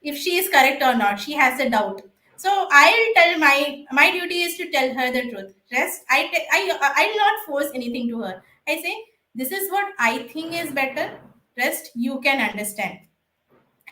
if she is correct or not, she has a doubt. So I'll tell, my duty is to tell her the truth. Rest, I'll not force anything to her. I say, this is what I think is better, rest you can understand.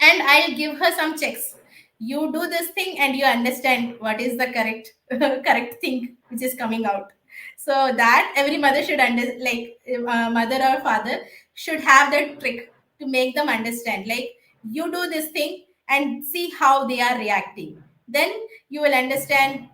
And I'll give her some checks. You do this thing and you understand what is the correct correct thing which is coming out. So that every mother should mother or father should have that trick to make them understand. Like, you do this thing and see how they are reacting. Then you will understand,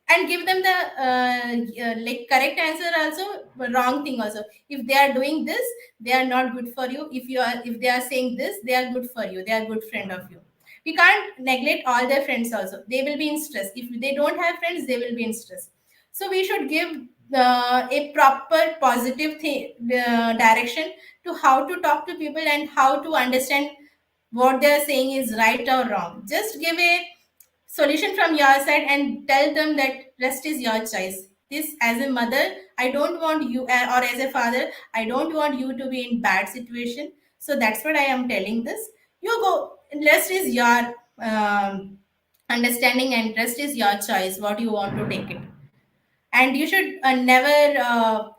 and give them the like correct answer also, wrong thing also. If they are doing this, they are not good for you. If they are saying this, they are good for you, they are good friend of you. We can't neglect all their friends also. They will be in stress. If they don't have friends, they will be in stress. So we should give a proper positive direction to how to talk to people and how to understand what they are saying is right or wrong. Just give a solution from your side and tell them that rest is your choice. This, as a mother, I don't want you, or as a father, I don't want you to be in bad situation. So that's what I am telling this. You go, rest is your understanding, and rest is your choice what you want to take it. And you should never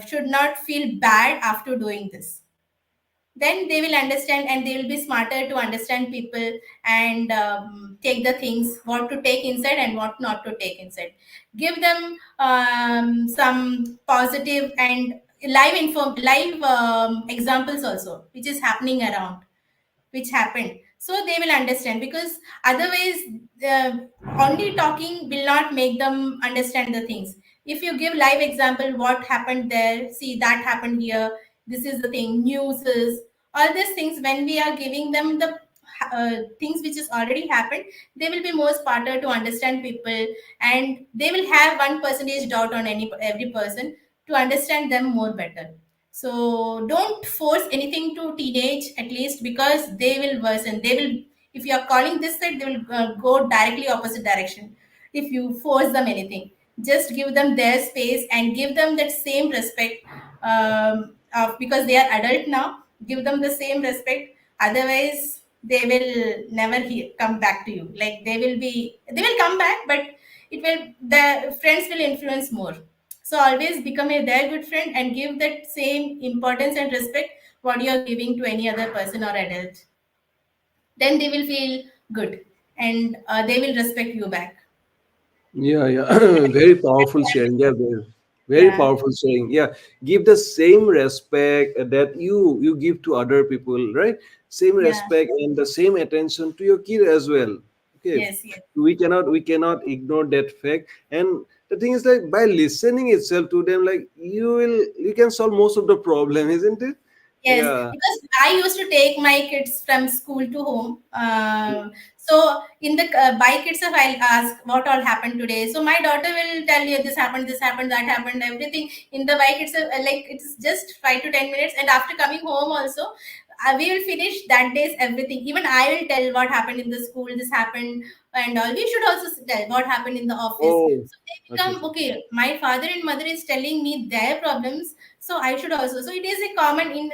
should not feel bad after doing this. Then they will understand, and they will be smarter to understand people, and take the things what to take inside and what not to take inside. Give them some positive and live examples also, which is happening around, which happened, so they will understand. Because otherwise, uh, only talking will not make them understand the things. If you give live example, what happened there, see that happened here, this is the thing, news is, all these things, when we are giving them the things which has already happened, they will be more smarter to understand people. And they will have 1% doubt on every person to understand them more better. So don't force anything to teenage, at least, because they will worsen. They will, if you are calling this side, they will go directly opposite direction. If you force them anything, just give them their space and give them that same respect, because they are adult now. Give them the same respect. Otherwise, they will never come back to you. Like they will come back, but it will, the friends will influence more. So always become a their good friend and give that same importance and respect what you are giving to any other person or adult. Then they will feel good, and they will respect you back. Yeah, yeah. Very powerful sharing. Yeah, very, very Yeah, powerful sharing. Yeah, give the same respect that you give to other people, right? Same yeah, respect and the same attention to your kid as well. Okay, yes, yes. we cannot ignore that fact. And the thing is, like, by listening itself to them, like, you can solve most of the problem, isn't it? Yes, Yeah. because I used to take my kids from school to home. So in the bike itself, I'll ask what all happened today. So my daughter will tell you this happened, that happened, everything in the bike itself. Like it's just 5 to 10 minutes, and after coming home also, we will finish that day's everything. Even I will tell what happened in the school. This happened, and all. We should also tell what happened in the office. Oh. So they Okay. become okay. My father and mother is telling me their problems, so I should also. So it is a common in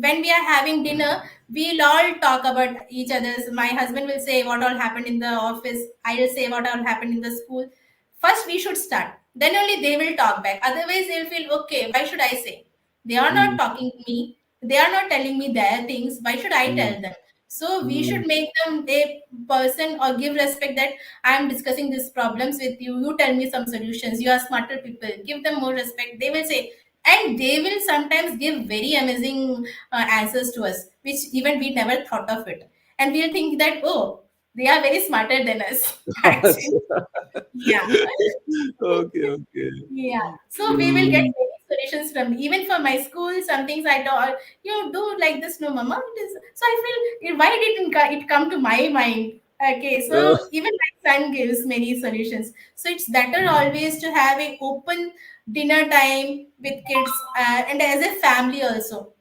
when we are having dinner, we'll all talk about each other's. My husband will say what all happened in the office. I will say what all happened in the school. First, we should start. Then only they will talk back. Otherwise, they'll feel okay. Why should I say? They are not Mm, talking to me. They are not telling me their things. Why should I mm, tell them? So we mm. should make them a person or give respect that I am discussing these problems with you. You tell me some solutions. You are smarter people. Give them more respect. They will say, and they will sometimes give very amazing answers to us, which even we never thought of it, and we'll think that, oh, they are very smarter than us. Actually, yeah. Okay, okay. Yeah, so we will get Mm. many solutions from, even for my school. Some things I do, you do like this, no, mama. It is so. I feel why didn't it come to my mind? Okay, Uh, so even my son gives many solutions. So it's better always to have a open dinner time with kids, and as a family also.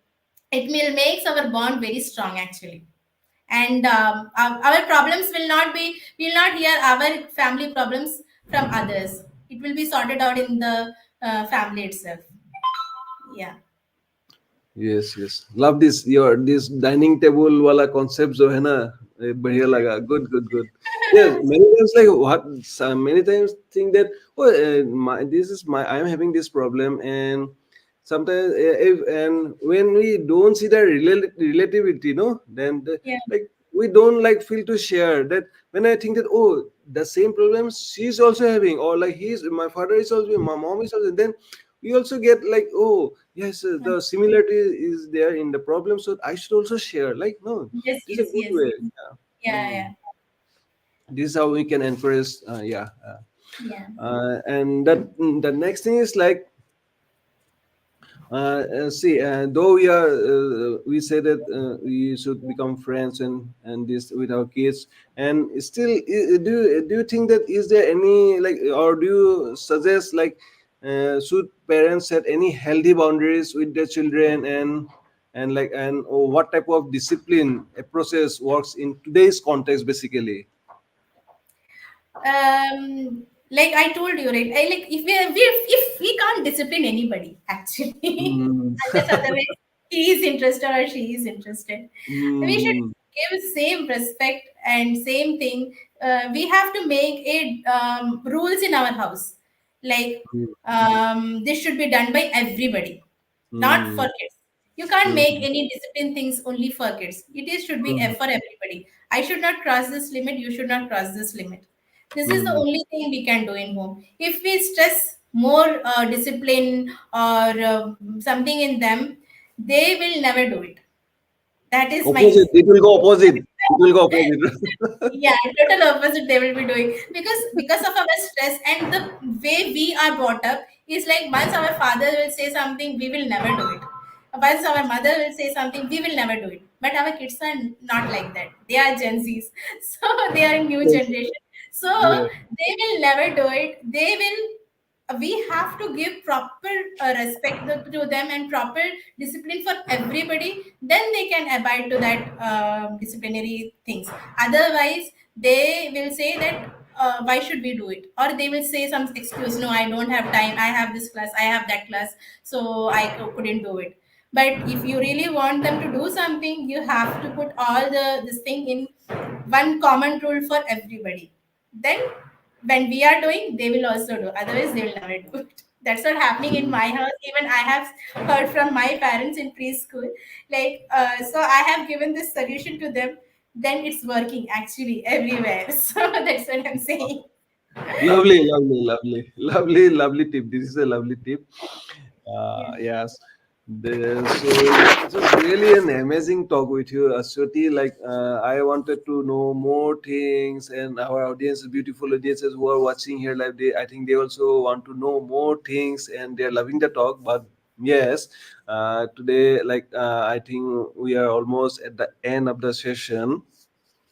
It will makes our bond very strong actually, and our problems will not be, we will not hear our family problems from others. It will be sorted out in the family itself. Yeah, yes, yes. Love this your this dining table wala concept जो है ना बढ़िया लगा. Good, good, good. Yes, many times like what many times think that oh this is my I'm having this problem, and sometimes if and when we don't see the relativity, no, then yeah, like we don't like feel to share that. When I think that oh the same problem she's also having, or like he's my father is also, my mom is also, then we also get like oh yes, the similarity is there in the problem, so I should also share. Like no, yes, this is yes, a good yes, way. Yeah. yeah, Mm. yeah, This is how we can encourage. Yeah. yeah. And that the next thing is like see, though we say that we should become friends and this with our kids, and still, do you think that is there any like, or do you suggest like, should parents set any healthy boundaries with their children, and like, and or what type of discipline approaches works in today's context, basically? Like I told you, right? Like if we can't discipline anybody actually, Mm. unless otherwise he is interested or she is interested, we should Mm. give same respect and same thing. We have to make it rules in our house, like this should be done by everybody, not for Mm. kids. You can't make Mm. any discipline things only for kids. It is should be Mm. for everybody. I should not cross this limit. You should not cross this limit. This is the Mm. only thing we can do in home. If we stress more discipline or something in them, they will never do it. That is my Opposite. It will go opposite. It will go opposite. yeah, total opposite they will be doing, because of our stress and the way we are brought up is like, once our father will say something, we will never do it. Once our mother will say something, we will never do it. But our kids are not like that. They are Gen Zs, so they are new Yes. generation. So Yeah. they will never do it. They will we have to give proper respect to them and proper discipline for everybody, then they can abide to that disciplinary things. Otherwise they will say that why should we do it, or they will say some excuse, no, I don't have time, I have this class, I have that class, so I couldn't do it. But if you really want them to do something, you have to put all the this thing in one common rule for everybody. Then when we are doing, they will also do. Otherwise, they will never do it. That's what happening in my house. Even I have heard from my parents in preschool. Like, so I have given this solution to them. Then it's working actually everywhere. So that's what I'm saying. Lovely, lovely, lovely, lovely, lovely tip. This is a lovely tip. Yeah. Yes. So it was really an amazing talk with you, Aswati. Like I wanted to know more things, and our audience, beautiful audiences who are watching here live, I think they also want to know more things, and they're loving the talk. But yes, today, like I think we are almost at the end of the session.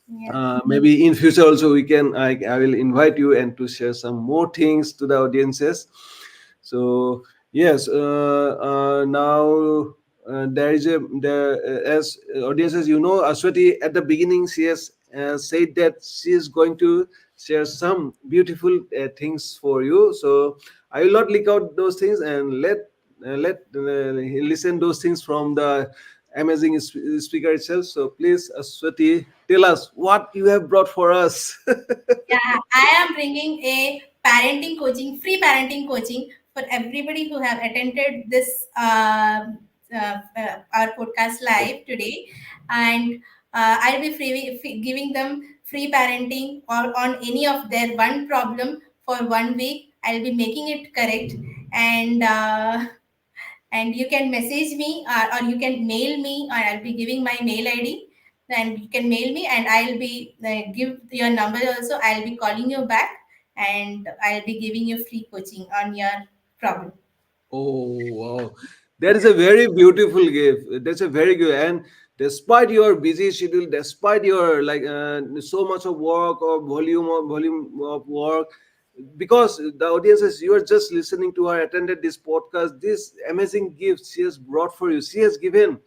Yeah. Maybe in future also we can, I will invite you and to share some more things to the audiences. So yes, now there is a there as audiences, you know, Aswati at the beginning she has said that she is going to share some beautiful things for you. So I will not leak out those things, and let listen those things from the amazing speaker itself. So please, Aswati, tell us what you have brought for us. Yeah, I am bringing a parenting coaching, free parenting coaching for everybody who have attended this our podcast live today, and I'll be giving them free parenting or on any of their one problem for 1 week. I'll be making it correct, and and you can message me, or you can mail me, or I'll be giving my mail ID. Then you can mail me, and I'll be give your number also. I'll be calling you back, and I'll be giving you free coaching on your problem. Oh wow, that is a very beautiful gift. That's a very good. And despite your busy schedule, despite your like so much of work or volume of work, because the audiences, you are just listening to her, attended this podcast, this amazing gift she has brought for you. She has given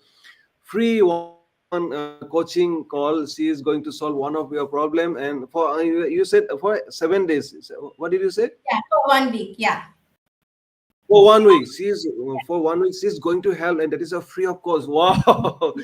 free one-on-one coaching call. She is going to solve one of your problem, and for you said for 7 days. So what did you say? Yeah, for 1 week. Yeah. For 1 week, she's for 1 week she's going to help, and that is a free of cost. Wow,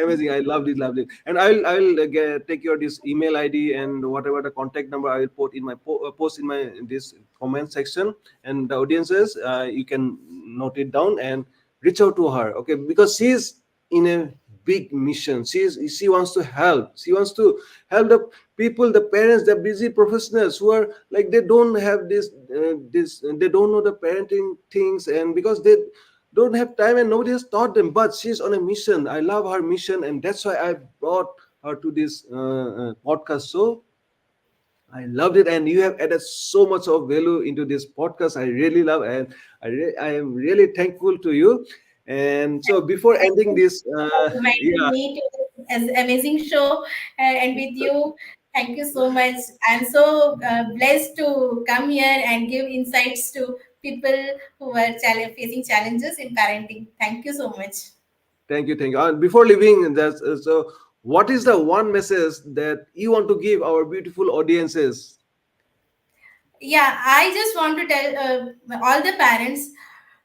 amazing! I loved it, loved it. And I'll take your this email ID and whatever the contact number I will put in my post in my this comment section, and the audiences, you can note it down and reach out to her. Okay, because she's in a big mission. She wants to help. She wants to help the people, the parents, the busy professionals who are like they don't have this they don't know the parenting things, and because they don't have time and nobody has taught them. But she's on a mission. I love her mission, and that's why I brought her to this podcast. So I loved it, and you have added so much of value into this podcast. I really love, and I am really thankful to you. And so before Thank ending you this, for inviting yeah, me to this amazing show, and with you. Thank you so much. I'm so blessed to come here and give insights to people who are facing challenges in parenting. Thank you so much. thank you, thank you. And before leaving, that's so. What is the one message that you want to give our beautiful audiences? Yeah, I just want to tell all the parents,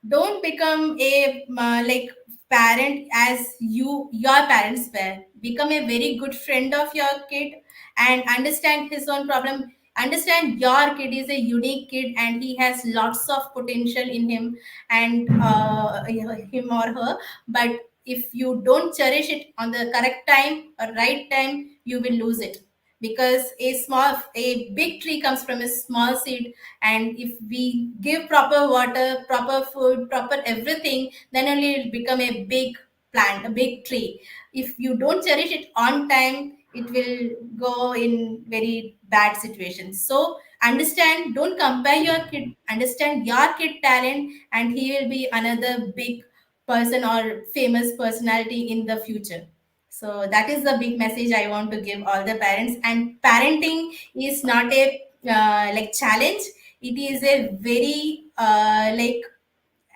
don't become a like parent as your parents were. Become a very good friend of your kid and understand his own problem. Understand your kid is a unique kid and he has lots of potential in him, and him or her. But if you don't cherish it on the correct time or right time, you will lose it, because a big tree comes from a small seed. And if we give proper water, proper food, proper everything, then only it will become a big plant, a big tree. If you don't cherish it on time, it will go in very bad situations. So understand, don't compare your kid, understand your kid talent, and he will be another big person or famous personality in the future. So that is the big message I want to give all the parents. And parenting is not a like challenge. it is a very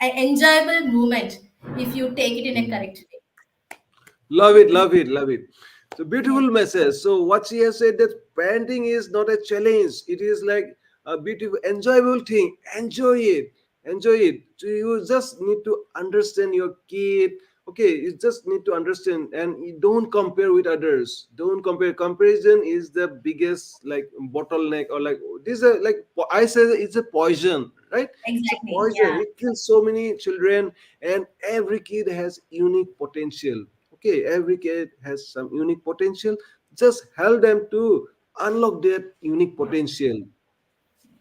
enjoyable moment if you take it in a Mhm. correct way. Love it, love it, love it. So Yes, beautiful message. So what she has said that parenting is not a challenge. It is like a beautiful, enjoyable thing. Enjoy it. Enjoy it. So you just need to understand your kid. Okay, you just need to understand and you don't compare with others. Don't compare. Comparison is the biggest like bottleneck or like this is a, like I say it's a poison, right? It's a exactly. poison. Yeah, It kills so many children and every kid has unique potential. Okay, every kid has some unique potential. Just help them to unlock their unique potential.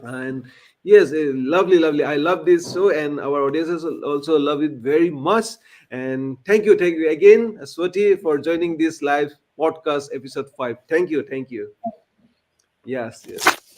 And yes, lovely, lovely. I love this show and our audiences also love it very much. And thank you again, Swati, for joining this live podcast episode 5. Thank you, thank you. Yes, yes.